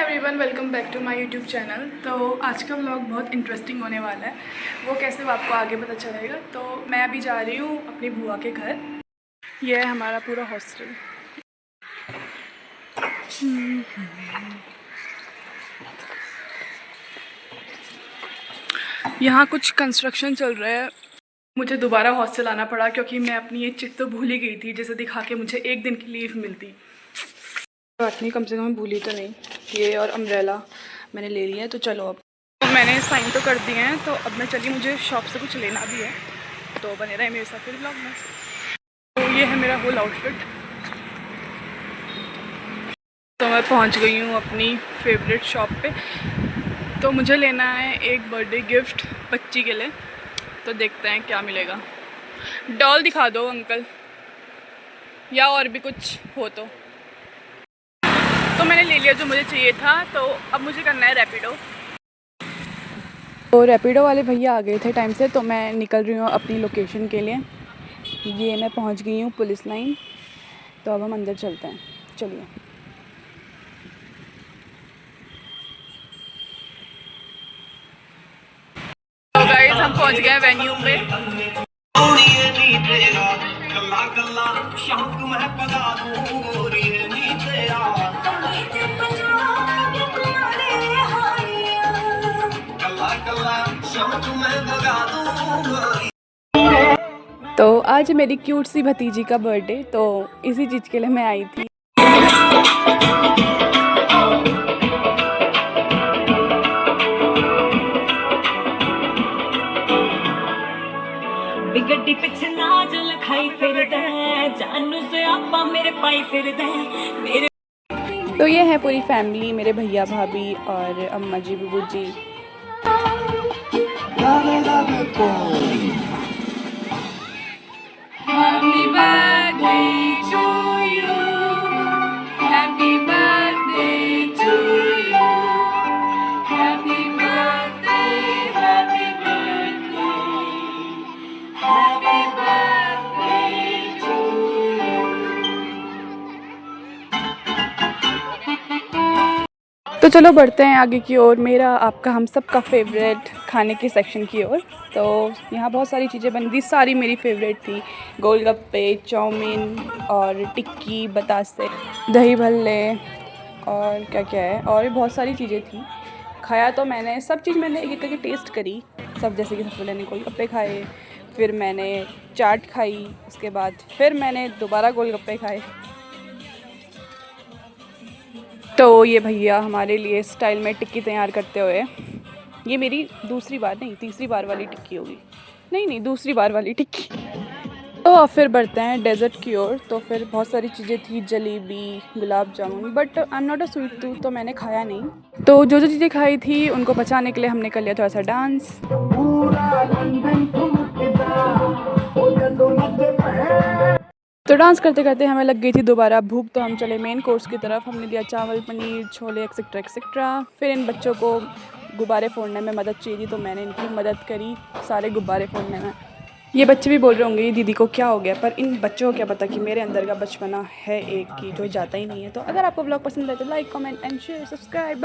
Everyone, welcome back to my YouTube channel. तो आज का व्लॉग बहुत इंटरेस्टिंग होने वाला है। वो कैसे वो आपको आगे पता चलेगा। तो मैं अभी जा रही हूँ अपनी बुआ के घर। यह है हमारा पूरा हॉस्टल। यहाँ कुछ कंस्ट्रक्शन चल रहा है। मुझे दोबारा हॉस्टल आना पड़ा क्योंकि मैं अपनी ये चिट तो भूल ही गई थी, जिसे दिखा के मुझे एक दिन की लीव मिलती। बात नहीं, कम से कम भूली तो नहीं। ये और अम्ब्रेला मैंने ले लिया है। तो चलो, अब तो मैंने साइन तो कर दिए हैं। तो अब मैं चली, मुझे शॉप से कुछ लेना भी है। तो बने रहे मेरे साथ फिर ब्लॉग में। तो ये है मेरा होल आउटफिट। तो मैं पहुंच गई हूँ अपनी फेवरेट शॉप पे। तो मुझे लेना है एक बर्थडे गिफ्ट बच्ची के लिए। तो देखते हैं क्या मिलेगा। डॉल दिखा दो अंकल, या और भी कुछ हो तो मैंने ले लिया जो मुझे चाहिए था। तो अब मुझे करना है रैपिडो। तो रैपिडो वाले भैया आ गए थे टाइम से। तो मैं निकल रही हूँ अपनी लोकेशन के लिए। ये मैं पहुँच गई हूँ पुलिस लाइन। तो अब हम अंदर चलते हैं, चलिए। तो गाइस, हम पहुँच गए वेन्यू पे। तो आज मेरी क्यूट सी भतीजी का बर्थडे, तो इसी चीज़ के लिए मैं आई थी। गड्डी पिछे ना जो लखाई फिरदा जानू से आपा मेरे पाई फिरदा मेरे। तो ये है पूरी फैमिली, मेरे भैया भाभी और अम्मा जी बुबू जी। Happy birthday to you. Happy birthday to you. Happy birthday, happy birthday. Happy birthday to you. तो चलो बढ़ते हैं आगे की ओर, मेरा आपका हम सब का फेवरेट खाने के सेक्शन की ओर। तो यहाँ बहुत सारी चीज़ें बन रही, सारी मेरी फेवरेट थी। गोलगप्पे, चाउमीन और टिक्की, बतासे, दही भल्ले और क्या क्या है, और भी बहुत सारी चीज़ें थी। खाया तो मैंने सब चीज़, मैंने एक एक करके टेस्ट करी सब। जैसे कि सबसे पहले मैंने गोलगप्पे खाए, फिर मैंने चाट खाई, उसके बाद फिर मैंने दोबारा गोलगप्पे खाए। तो ये भैया हमारे लिए स्टाइल में टिक्की तैयार करते हुए, ये मेरी दूसरी बार नहीं तीसरी बार वाली टिक्की होगी। नहीं, दूसरी बार वाली टिक्की। तो अब फिर बढ़ते हैं डेज़र्ट की ओर। तो फिर बहुत सारी चीज़ें थी, jalebi, gulab jamun, but I am not a sweet tooth, तो मैंने खाया नहीं। तो जो चीज़ें खाई थी उनको बचाने के लिए हमने कर लिया थोड़ा सा डांस। तो डांस करते करते हमें लग गई थी दोबारा भूख। तो हम चले मेन कोर्स की तरफ। हमने दिया चावल, पनीर, छोले, एक्सेट्रा एक्सेट्रा। फिर इन बच्चों को गुब्बारे फोड़ने में मदद चाहिए थी, तो मैंने इनकी मदद करी सारे गुब्बारे फोड़ने में। ये बच्चे भी बोल रहे होंगे ये दीदी को क्या हो गया, पर इन बच्चों को क्या पता कि मेरे अंदर का बचपना है एक की जो जाता ही नहीं है। तो अगर आपको ब्लॉग पसंद है तो like, comment and share, subscribe.